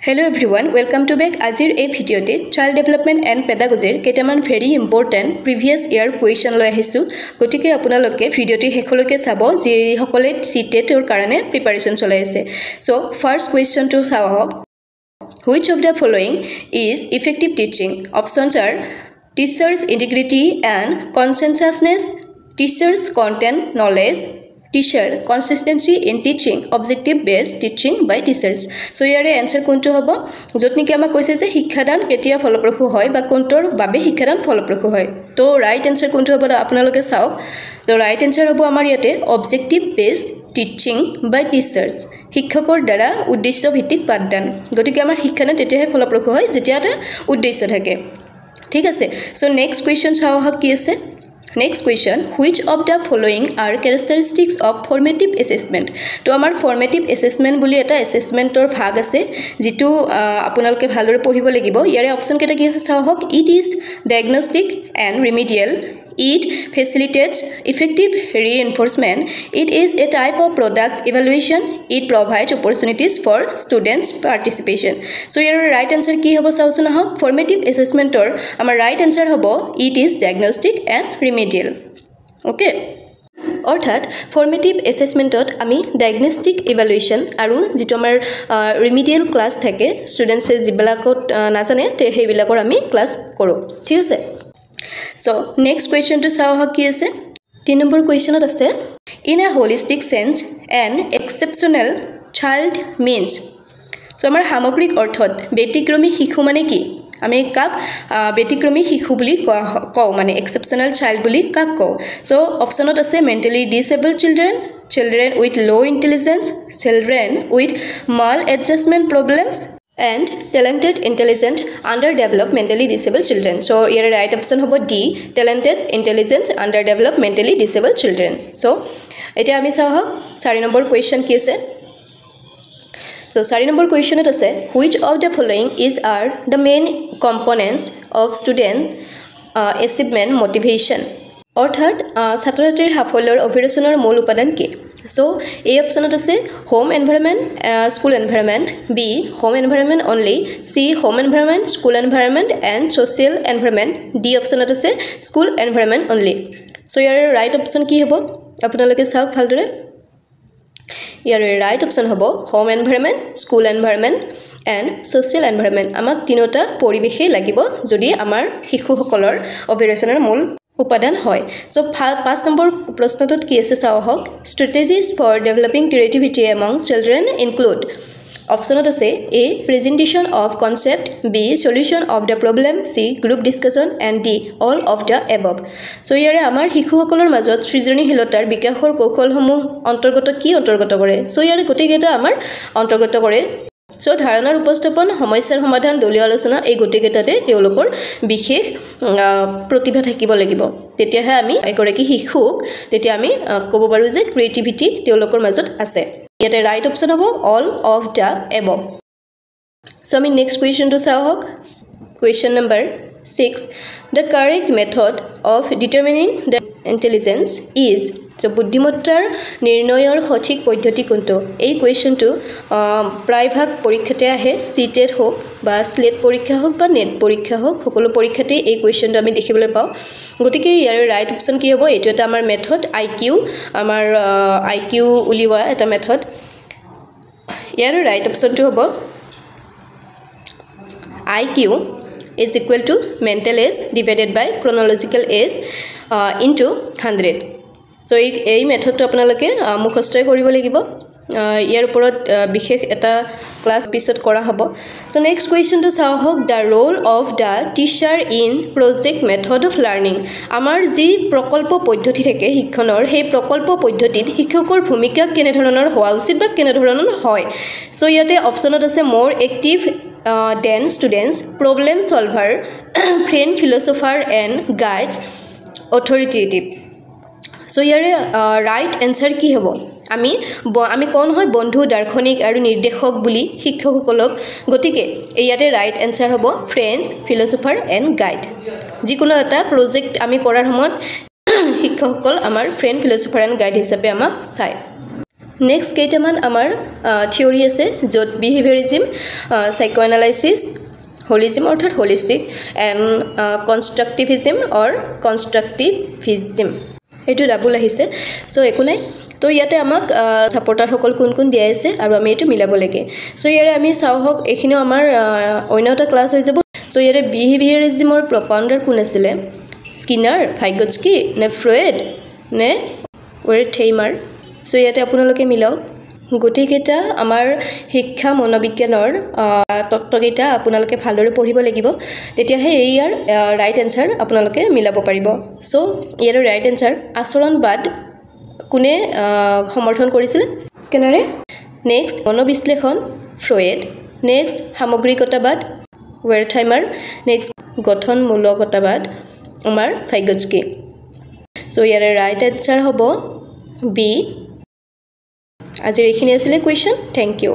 Hello everyone, welcome to back. Azir a video te child development and pedagogy ketaman very important previous year question loi ahisu gotike apunaloke video ti hekholoke sabo je hokole CTET or karane preparation cholai ase. So first question to sawo, which of the following is effective teaching? Options are teachers integrity and conscientiousness, teachers content knowledge, teacher consistency in teaching, objective based teaching by teachers. So yare answer konto hobo jotni ki ama koise je শিক্ষাদান কেতিয়া ফলপ্ৰসূ হয় বা কোনটোৰ বাবে শিক্ষাদান ফলপ্ৰসূ হয় তো রাইট আনসার কোনটো হ'ব আপোনালোকে চাওক তো রাইট আনসার হ'ব আমাৰ ইয়াতে অবজেক্টিভ বেসড টিচিং বাই টিচাৰ্স শিক্ষকৰ দ্বাৰা উদ্দেশ্য ভিত্তিক পাঠদান গতিকে আমাৰ শিক্ষাদান তেতিয়াহে ফলপ্ৰসূ হয় যেতিয়া এটা উদ্দেশ্য থাকে ঠিক আছে সো নেক্সট কোৱেশ্চন চাও হক কি আছে Next question, which of the following are characteristics of formative assessment? To amar formative assessment boli eta assessment or bhag ase jitu apunalke bhalore poribo lagibo yare option keta ki ase sahok it is diagnostic and remedial, it facilitates effective reinforcement, it is a type of product evaluation, it provides opportunities for students participation. So your right answer ki hobo sausun hok formative assessment or amar right answer hobo it is diagnostic and remedial. Okay, অর্থাৎ formative এসেসমেন্টত আমি diagnostic evaluation আৰু যেটো আমাৰ remedial class থাকে স্টুডেন্টসে জিবিলাকত নাজানে তে হেবিলাকৰ আমি class কৰো ঠিক আছে So next question to saw how ki ase 3 number question ot ase in a holistic sense an exceptional child means so amar hamogrik orthot betikrami shikhu mane ki আমি কাক betikrami shikhu buli কও মানে exceptional child buli কাক কও so option ot ase mentally disabled children, children with low intelligence, children with maladjustment problems and talented intelligent underdeveloped mentally disabled children. So here right option hobo D, talented intelligent underdeveloped mentally disabled children. So eta ami saw hok 4 number question ki ase so 4 number question it ase which of the following is are the main components of student achievement motivation অর্থাৎ ছাত্ৰছাত্ৰীৰ সাফল্যৰ অভিৰচনৰ মূল উপাদান কি So A option ot ase home environment, school environment, B home environment only, C home environment, school environment and social environment, D option ot ase school environment only. So your right option ki hobo আপোনালোকে চাওক ভালদৰে ইয়াৰ right option hobo home environment, school environment and social environment আমাক তিনটা পৰিবেশে লাগিব যদি আমাৰ শিশুসকলৰ অভিৰচনৰ মূল উপাদান হয় সো 5 নম্বৰ প্ৰশ্নটোত কি আছে চাও হক strategies for developing creativity among children include option আছে A presentation of concept, B solution of the problem, C group discussion and D all of the above so ইয়াৰে আমাৰ শিশুসকলৰ মাজত সৃজনীশীলতাৰ বিকাশৰ কৌশলসমূহ অন্তৰ্গত কি অন্তৰ্গত কৰে সো ইয়াৰে গতিকেটা আমাৰ অন্তৰ্গত কৰে So ধাৰণাৰ উপস্থাপন সমস্যাৰ সমাধান দলীয় আলোচনা এই গতিকেটাতে তেওঁলোকৰ বিশেষ প্ৰতিভা থাকিব লাগিব তেতিয়াহে আমি একৰকি শিশুক তেতিয়া আমি ক'ব পাৰো যে ক্ৰিয়েটিভিটি তেওঁলোকৰ মাজত আছে ইয়াতে ৰাইট অপচন হ'ব all of the above So আমি নেক্সট কোৱেশ্চন টু চাও হক question number 6 the correct method of determining the intelligence is So বুদ্ধিমত্তাৰ নিৰ্ণয়ৰ সঠিক পদ্ধতি কোনটো এই কোৱেশ্চনটো প্ৰায়ভাগ পৰীক্ষাতে আহে CTET হোক বা স্লেট পৰীক্ষা হোক বা নেট পৰীক্ষা হোক সকলো পৰীক্ষাতে এই কোৱেশ্চনটো আমি দেখিবলৈ পাওঁ গতিকে ইয়াৰ ৰাইট অপচন কি হ'ব এটো এটা আমাৰ মেথড IQ আমাৰ IQ উলিওৱা এটা মেথড ইয়াৰ ৰাইট অপচনটো হ'ব IQ is equal to mental age divided by chronological age into 100 So এই মেথডটো আপোনালোকে মুখস্থ কৰিব লাগিব ইয়াৰ ওপৰত বিশেষ এটা ক্লাস পিছত কৰা হ'ব সো নেক্সট কোৱেশ্চনটো চাও হক the role of the teacher in project method of learning আমাৰ যি প্ৰকল্প পদ্ধতি থাকে শিক্ষণৰ সেই প্ৰকল্প পদ্ধতিত শিক্ষকৰ ভূমিকা কেনে ধৰণৰ হোৱা উচিত বা কেনে ধৰণৰ হয় সো ইয়াতে অপচনত আছে মোৰ active than students problem solver friend philosopher and guides authoritative So here right answer কি হ'ব আমি কোন হয় বন্ধু দাৰ্শনিক আৰু নিৰ্দেশক বুলি শিক্ষকসকলক গতিকে ইয়াতে right answer হ'ব friends philosopher and guide যিকোনো এটা প্ৰজেক্ট আমি কৰাৰ সময়ত শিক্ষকসকল আমাৰ friend philosopher and guide হিচাপে আমাক চাই নেক্সট কেইটামান আমাৰ থিয়ৰি আছে য'ত বিহেভিয়ৰিজম সাইকোএনালাইসিস হোলিজম অৰ্থাৎ হোলিষ্টিক এণ্ড কনষ্ট্ৰাকটিভিজম অৰ কনষ্ট্ৰাকটিভিজম এইটো ডাবল আহিছে সো একো নাই তো ইয়াতে আমাক সাপোৰ্টাৰ সকল কোন কোন দিয়া আছে আৰু আমি এটো মিলাব লাগে সো ইয়াৰে আমি চাও হক এখিনিও আমাৰ অন্য এটা ক্লাছ হৈ যাব সো ইয়াৰে বিহেভিয়ৰিজমৰ প্ৰপাউণ্ডাৰ কোন আছিল স্কিনাৰ ভাইগটস্কি নে ফ্ৰয়েড নে ওৰেথেইমাৰ সো ইয়াতে আপোনালোকে মিলাওক গতিকেটা আমাৰ শিক্ষা মনোবিজ্ঞানৰ তত্ত্বকেইটা আপোনালোকে ভালদৰে পঢ়িব লাগিব তেতিয়াহে ইয়াৰ ৰাইট এনসাৰ আপোনালোকে মিলাব পাৰিব সো ইয়াৰ ৰাইট এনসাৰ আচৰণবাদ কোনে সমৰ্থন কৰিছিল স্কিনাৰে নেক্সট মনোবিশ্লেষণ ফ্ৰয়েড নেক্সট সামগ্ৰিকতাবাদ ওৰেথেইমাৰ নেক্সট গঠনমূলকতাবাদ আমাৰ ভাইগটস্কি সো ইয়াৰ ৰাইট এনসাৰ হ'ব বি আজিৰ এইখিনি আছিল কুৱেশ্যন থ্যাংক ইউ